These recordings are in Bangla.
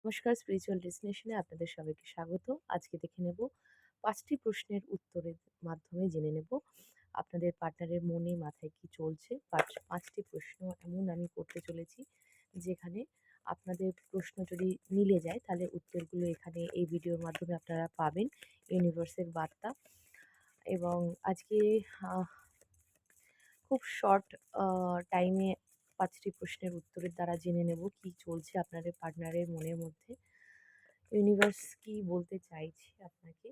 নমস্কার, স্পিরিচুয়াল ডেস্টিনেশনে আপনাদের সবাইকে স্বাগত। আজকে দেখে নেব ৫টি প্রশ্নের উত্তরের মাধ্যমে জেনে নেব আপনাদের পার্টনারের মনে মাথায় কি চলছে। ৫টি প্রশ্ন এমন আমি করতে চলেছি যেখানে আপনাদের প্রশ্ন যদি মিলে যায় তাহলে উত্তরগুলো এখানে এই ভিডিওর মাধ্যমে আপনারা পাবেন, ইউনিভার্সের বার্তা। এবং আজকে আহ খুব শর্ট টাইমে ৫টি প্রশ্নের উত্তরের দ্বারা জেনে নেব কি চলছে আপনাদের পার্টনারের মনের মধ্যে। ইউনিভার্স কি বলতে চাইছে আপনাকে।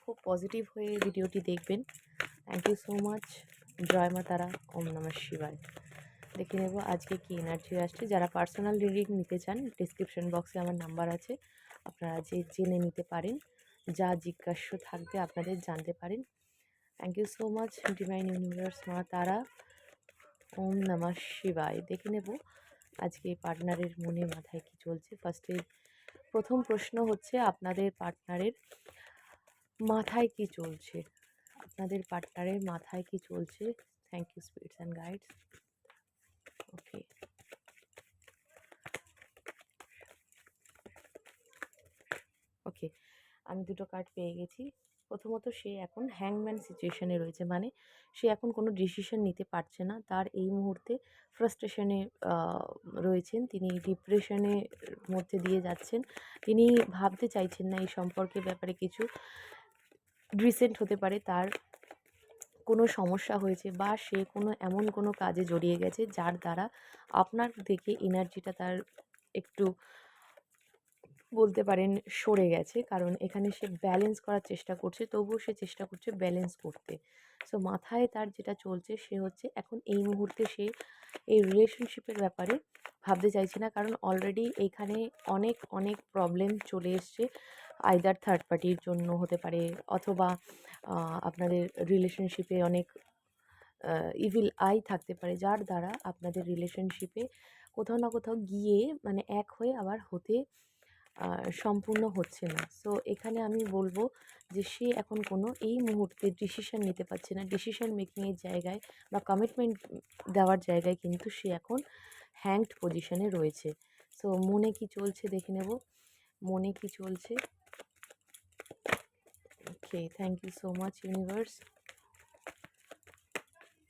খুব পজিটিভ হয়ে ভিডিওটি দেখবেন। Thank you so much. জয় মা তারা, ওম নমঃ শিবায়। দেখে নেব আজকে কি এনার্জি আসছে। যারা পার্সোনাল রিডিং নিতে চান, ডিসক্রিপশন বক্সে আমার নাম্বার আছে, আপনারা জেনে নিতে পারেন। যা জিজ্ঞাস্য থাকবে আপনাদের জানতে পারেন। Thank you so much divine universe Ma Tara, ওম নমঃ শিবায়। দেখে নেব আজকে পার্টনারের মনে মাথায় কি চলছে। প্রথম প্রশ্ন হচ্ছে আপনাদের পার্টনারের মাথায় কি চলছে। আপনাদের পার্টনারের মাথায় কি চলছে। Thank you spirits and guides. Okay, okay, আমি দুটো কার্ড পেয়ে গেছি। প্রথমত সে এখন হ্যাংম্যান সিচুয়েশনে রয়েছে, মানে সে এখন কোনো ডিসিশন নিতে পারছে না। তার এই মুহূর্তে ফ্রাস্ট্রেশনে রয়েছেন, তিনি ডিপ্রেশনের মধ্যে দিয়ে যাচ্ছেন। তিনি ভাবতে চাইছেন না এই সম্পর্কের ব্যাপারে কিছু। রিসেন্ট হতে পারে তার কোনো সমস্যা হয়েছে বা সে এমন কোনো কাজে জড়িয়ে গেছে যার দ্বারা আপনার দেখে এনার্জিটা তার একটু বলতে পারেন সরে গেছে। কারণ এখানে সে ব্যালেন্স করার চেষ্টা করছে, তবুও সে চেষ্টা করছে ব্যালেন্স করতে। সো মাথায় তার যেটা চলছে সে হচ্ছে এখন এই মুহূর্তে সে এই রিলেশনশিপের ব্যাপারে ভাবতে চাইছে না, কারণ অলরেডি এখানে অনেক অনেক প্রবলেম চলে এসছে। আইদার থার্ড পার্টির জন্য হতে পারে, অথবা আপনাদের রিলেশনশিপে অনেক ইভিল আই থাকতে পারে, যার দ্বারা আপনাদের রিলেশনশিপে কোথাও না কোথাও গিয়ে মানে এক হয়ে আবার হতে সম্পূর্ণ হচ্ছে না। সো এখানে আমি বলবো যে সে এখন কোনো এই মুহূর্তে ডিসিশন নিতে পারছে না। ডিসিশন মেকিংয়ের জায়গায় বা কমিটমেন্ট দেওয়ার জায়গায় কিন্তু সে এখন হ্যাংড পজিশনে রয়েছে। সো মনে কি চলছে দেখে নেব, মনে কি চলছে। Okay, thank you so much universe.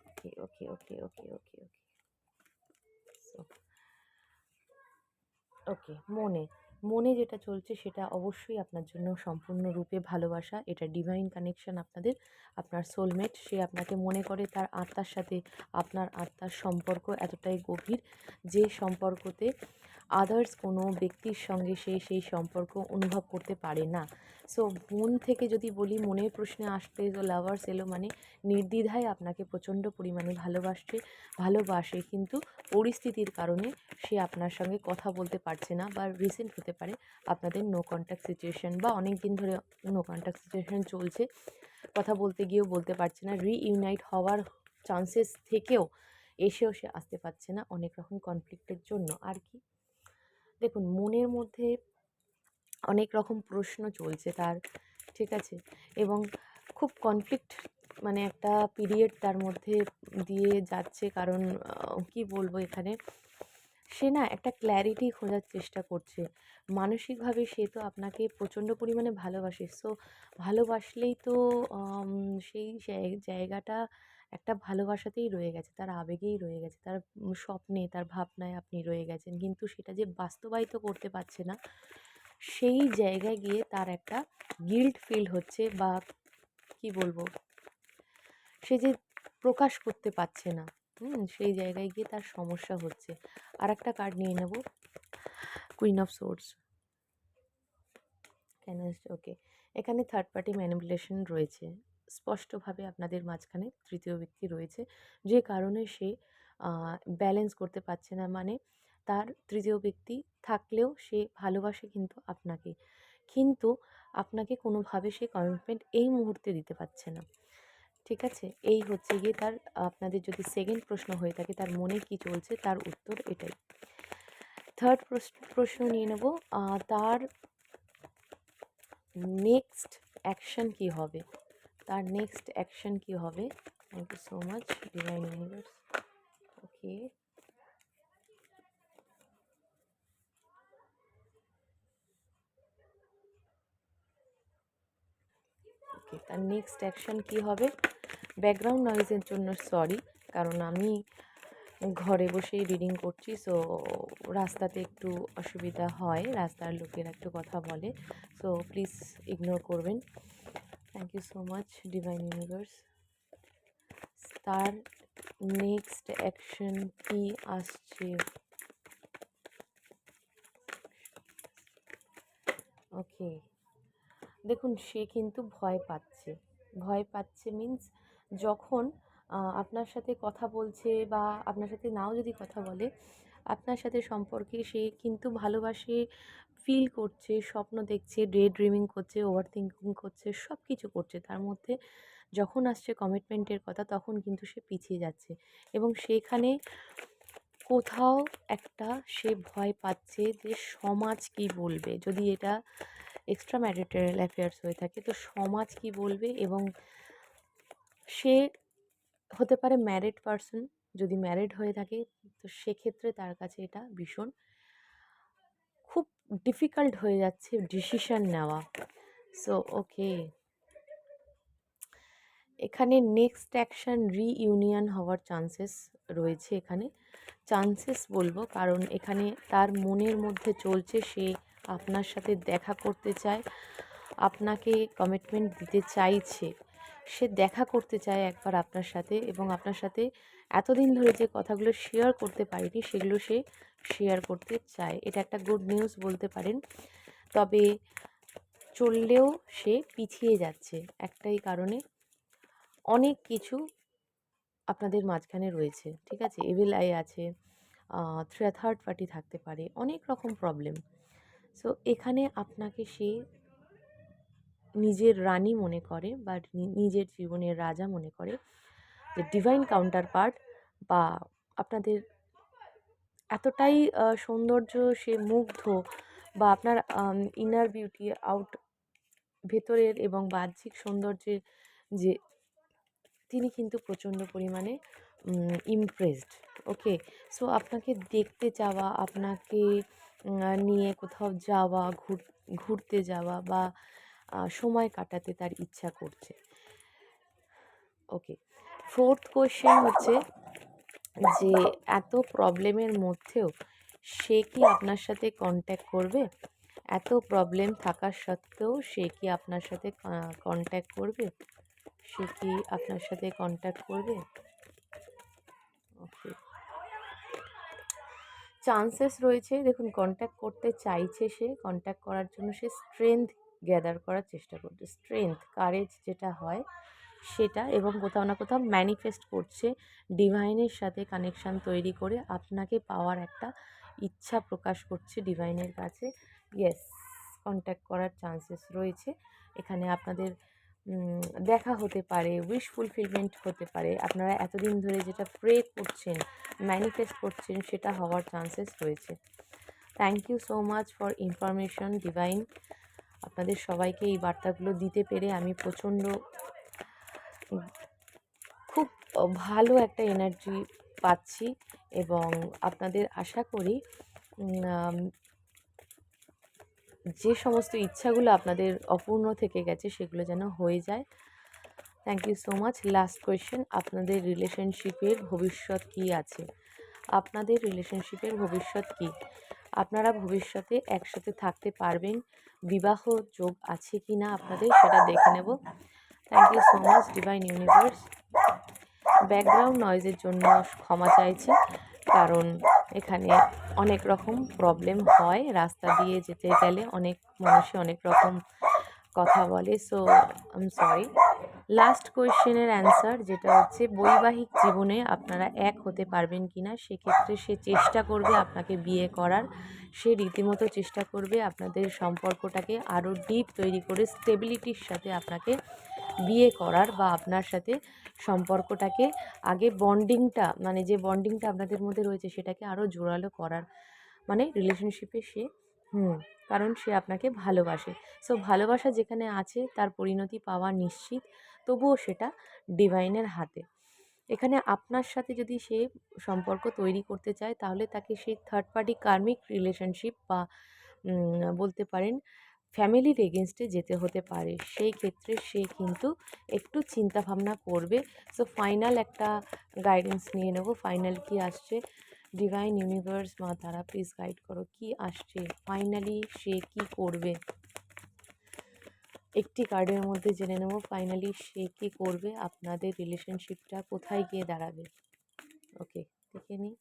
Okay, okay, okay, okay, okay, okay. So okay, মনে যেটা চলছে সেটা অবশ্যই আপনার জন্য সম্পূর্ণরূপে ভালোবাসা। এটা ডিভাইন কানেকশন আপনাদের, আপনার সোলমেট। সে আপনাকে মনে করে, তার আত্মার সাথে আপনার আত্মার সম্পর্ক এতটাই গভীর যে সম্পর্কতে আদার্স কোনো ব্যক্তির সঙ্গে সে সেই সম্পর্ক অনুভব করতে পারে না। সো মন থেকে যদি বলি, মনের প্রশ্নে আসতে তো লাভার্স এলো, মানে নির্দ্বিধায় আপনাকে প্রচণ্ড পরিমাণে ভালোবাসে, কিন্তু পরিস্থিতির কারণে সে আপনার সঙ্গে কথা বলতে পারছে না। বা রিসেন্ট হতে পারে আপনাদের নো কন্ট্যাক্ট সিচুয়েশন, বা অনেক দিন ধরে নো কন্ট্যাক্ট সিচুয়েশন চলছে, কথা বলতে গিয়েও বলতে পারছে না। রিইউনাইট হওয়ার চান্সেস থেকেও এসেও সে আসতে পারছে না অনেক রকম কনফ্লিক্টের জন্য। আর কি, দেখুন মনের মধ্যে অনেক রকম প্রশ্ন চলছে তার, ঠিক আছে, এবং খুব কনফ্লিক্ট, মানে একটা পিরিয়ড তার মধ্যে দিয়ে যাচ্ছে। কারণ কি বলবো, এখানে সে না একটা ক্ল্যারিটি খোঁজার চেষ্টা করছে। মানসিকভাবে সে তো আপনাকে প্রচণ্ড পরিমাণে ভালোবাসে। সো ভালোবাসলেই তো সেই জায়গাটা একটা ভালোবাসাতেই রয়ে গেছে, তার আবেগেই রয়ে গেছে, তার স্বপ্নে, তার ভাবনায় আপনি রয়ে গেছেন, কিন্তু সেটা যে বাস্তবায়িত করতে পারছে না, সেই জায়গায় গিয়ে তার একটা গিল্ট ফিল হচ্ছে, বা কি বলবো, সে যে প্রকাশ করতে পারছে না, সেই জায়গায় গিয়ে তার সমস্যা হচ্ছে। আর একটা কার্ড নিয়ে নেব, কুইন অফ সোর্স। কেন এসছে? ওকে, এখানে থার্ড পার্টি ম্যানিপুলেশন রয়েছে। স্পষ্টভাবে আপনাদের মাঝখানে তৃতীয় ব্যক্তি রয়েছে, যে কারণে সে ব্যালেন্স করতে পারছে না। মানে তার তৃতীয় ব্যক্তি থাকলেও সে ভালোবাসে কিন্তু আপনাকে, কিন্তু আপনাকে কোনোভাবে সে কমিটমেন্ট এই মুহূর্তে দিতে পারছে না, ঠিক আছে। এই হচ্ছে গিয়ে তার, আপনাদের যদি সেকেন্ড প্রশ্ন হয়ে থাকে তার মনে কি চলছে, তার উত্তর এটাই। থার্ড প্রশ্ন নিয়ে নেব, তার নেক্সট অ্যাকশন কী হবে, তার নেক্সট অ্যাকশন কী হবে। Thank you so much divine universe. Okay, okay, তার নেক্সট অ্যাকশন কী হবে? ব্যাকগ্রাউন্ড নয়েজের জন্য সরি, কারণ আমি ঘরে বসেই রিডিং করছি, সো রাস্তাতে একটু অসুবিধা হয়, রাস্তার লোকেরা একটু কথা বলে, সো প্লিজ ইগনোর করবেন। Thank you so much divine universe. তার নেক্সট অ্যাকশন কি আসছে? ওকে, দেখুন সে কিন্তু ভয় পাচ্ছে। ভয় পাচ্ছে মিন্স যখন আপনার সাথে কথা বলছে বা আপনার সাথে নাও যদি কথা বলে, আপনার সাথে সম্পর্কে সে কিন্তু ভালোবাসে, ফিল করছে, স্বপ্ন দেখছে, ডে ড্রিমিং করছে, ওভার থিঙ্কিং করছে, সব কিছু করছে। তার মধ্যে যখন আসছে কমিটমেন্টের কথা তখন কিন্তু সে পিছিয়ে যাচ্ছে এবং সেখানে কোথাও একটা সে ভয় পাচ্ছে যে সমাজ কী বলবে। যদি এটা এক্সট্রা ম্যারিটাল অ্যাফেয়ার্স হয়ে থাকে তো সমাজ কী বলবে, এবং সে হতে পারে ম্যারিড পারসন। যদি ম্যারিড হয়ে থাকে তো সেক্ষেত্রে তার কাছে এটা ভীষণ খুব ডিফিকাল্ট হয়ে যাচ্ছে ডিসিশন নেওয়া। সো ওকে, এখানে নেক্সট অ্যাকশন রিইউনিয়ন হওয়ার চান্সেস রয়েছে। এখানে চান্সেস বলবো কারণ এখানে তার মনের মধ্যে চলছে সে আপনার সাথে দেখা করতে চায়, আপনাকে কমিটমেন্ট দিতে চাইছে, সে দেখা করতে চায় একবার আপনার সাথে এবং আপনার সাথে এতদিন ধরে যে কথাগুলো শেয়ার করতে পারেনি সেগুলো সে শেয়ার করতে চায়। এটা একটা গুড নিউজ বলতে পারেন। তবে চললেও সে পিছিয়ে যাচ্ছে একটাই কারণে, অনেক কিছু আপনাদের মাঝখানে রয়েছে, ঠিক আছে? এভিল আই আছে, থার্ড পার্টি থাকতে পারে, অনেক রকম প্রবলেম। সো এখানে আপনাকে সে নিজের রানী মনে করে বা নিজের জীবনের রাজা মনে করে, যে ডিভাইন কাউন্টার পার্ট বা আপনাদের এতটাই সৌন্দর্য, সে মুগ্ধ বা আপনার ইনার বিউটি আউট, ভেতরের এবং বাহ্যিক সৌন্দর্যের যে তিনি কিন্তু প্রচণ্ড পরিমাণে ইমপ্রেসড। ওকে, সো আপনাকে দেখতে চাওয়া, আপনাকে নিয়ে কোথাও যাওয়া, ঘুরতে যাওয়া বা সময় কাটাতে তার ইচ্ছা করছে। ওকে, ফোর্থ কোয়েশ্চেন হচ্ছে যে এত প্রবলেমের মধ্যেও সে কি আপনার সাথে কন্ট্যাক্ট করবে? এত প্রবলেম থাকা সত্ত্বেও সে কি আপনার সাথে কন্ট্যাক্ট করবে? সে কি আপনার সাথে কন্ট্যাক্ট করবে? ওকে, চান্সেস রয়েছে। দেখুন কন্ট্যাক্ট করতে চাইছে, সে কন্ট্যাক্ট করার জন্য সে স্ট্রেংথ গ্যাদার করার চেষ্টা করছে, স্ট্রেংথ কারেজ যেটা হয় সেটা, এবং কোথাও না কোথাও ম্যানিফেস্ট করছে ডিভাইনের সাথে কানেকশান তৈরি করে আপনাকে পাওয়ার একটা ইচ্ছা প্রকাশ করছে ডিভাইনের কাছে। ইয়েস, কন্ট্যাক্ট করার চান্সেস রয়েছে। এখানে আপনাদের দেখা হতে পারে, উইশ ফুলফিলমেন্ট হতে পারে, আপনারা এতদিন ধরে যেটা প্রে করছেন, ম্যানিফেস্ট করছেন সেটা হওয়ার চান্সেস রয়েছে। Thank you so much for information divine. আপনাদের সবাইকে এই বার্তাগুলো দিতে পেরে আমি প্রচণ্ড খুব ভালো একটা এনার্জি পাচ্ছি এবং আপনাদের আশা করি যে সমস্ত ইচ্ছাগুলো আপনাদের অপূর্ণ থেকে গেছে সেগুলো যেন হয়ে যায়। Thank you so much. Last question, আপনাদের রিলেশনশিপের ভবিষ্যৎ কী আছে? আপনাদের রিলেশনশিপের ভবিষ্যৎ কী? আপনারা ভবিষ্যতে একসাথে থাকতে পারবেন? বিবাহ যোগ আছে কি না আপনাদের সেটা দেখে নেব। Thank you so much divine universe. Background নয়েজের জন্য ক্ষমা চাইছি, কারণ এখানে অনেক রকম প্রবলেম হয়, রাস্তা দিয়ে যেতে গেলে অনেক মানুষই অনেক রকম কথা বলে, so I am sorry. Last কোয়েশ্চেনের অ্যান্সার যেটা হচ্ছে বৈবাহিক জীবনে আপনারা এক হতে পারবেন কি না, সেক্ষেত্রে সে চেষ্টা করবে আপনাকে বিয়ে করার, সে রীতিমতো চেষ্টা করবে আপনাদের সম্পর্কটাকে আরও ডিপ তৈরি করে স্টেবিলিটির সাথে আপনাকে বিয়ে করার বা আপনার সাথে সম্পর্কটাকে আগে বন্ডিংটা, মানে যে বন্ডিংটা আপনাদের মধ্যে রয়েছে সেটাকে আরও জোরালো করার, মানে রিলেশনশিপে সে কারণ সে আপনাকে ভালোবাসে। সো ভালোবাসা যেখানে আছে তার পরিণতি পাওয়া নিশ্চিত, তবুও সেটা ডিভাইনের হাতে। এখানে আপনার সাথে যদি সে সম্পর্ক তৈরি করতে চায় তাহলে তাকে সেই থার্ড পার্টি কার্মিক রিলেশনশিপ বা বলতে পারেন ফ্যামিলির এগেনস্টে যেতে হতে পারে, সেই ক্ষেত্রে সে কিন্তু একটু চিন্তাভাবনা করবে। সো ফাইনাল একটা গাইডেন্স নিয়ে নেব, ফাইনাল কি আসছে। ডিভাইন ইউনিভার্স, মা তারা প্লিজ গাইড করো, কি আসছে ফাইনালি, সে কি করবে। একটি কার্ডের মধ্যে জেনে নেব ফাইনালি সে কি করবে, আপনাদের রিলেশনশিপটা কোথায় গিয়ে দাঁড়াবে। ওকে, দেখে নিই।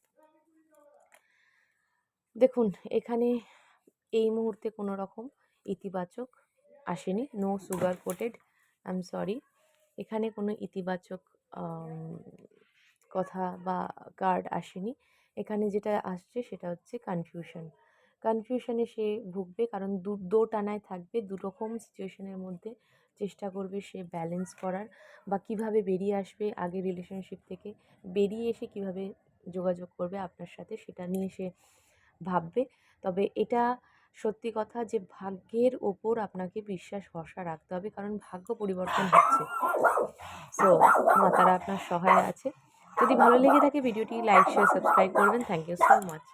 দেখুন, এখানে এই মুহূর্তে কোনো রকম ইতিবাচক আসেনি, no sugar coated, I am sorry. এখানে কোনো ইতিবাচক কথা বা কার্ড আসেনি। এখানে যেটা আসছে সেটা হচ্ছে কনফিউশন। কনফিউশনে সে ভুগবে, কারণ দোটানায় থাকবে, দুরকম সিচুয়েশনের মধ্যে চেষ্টা করবে সে ব্যালেন্স করার, বা কিভাবে বেরিয়ে আসবে আগে রিলেশনশিপ থেকে, বেরিয়ে এসে কিভাবে যোগাযোগ করবে আপনার সাথে, সেটা নিয়ে সে ভাববে। তবে এটা সত্যি কথা যে ভাগ্যের ওপর আপনাকে বিশ্বাস ভরসা রাখতে হবে, কারণ ভাগ্য পরিবর্তন হচ্ছে। সো মা তারা আপনার সহায় আছে। যদি ভালো লেগে থাকে ভিডিওটি লাইক শেয়ার সাবস্ক্রাইব করবেন। Thank you so much.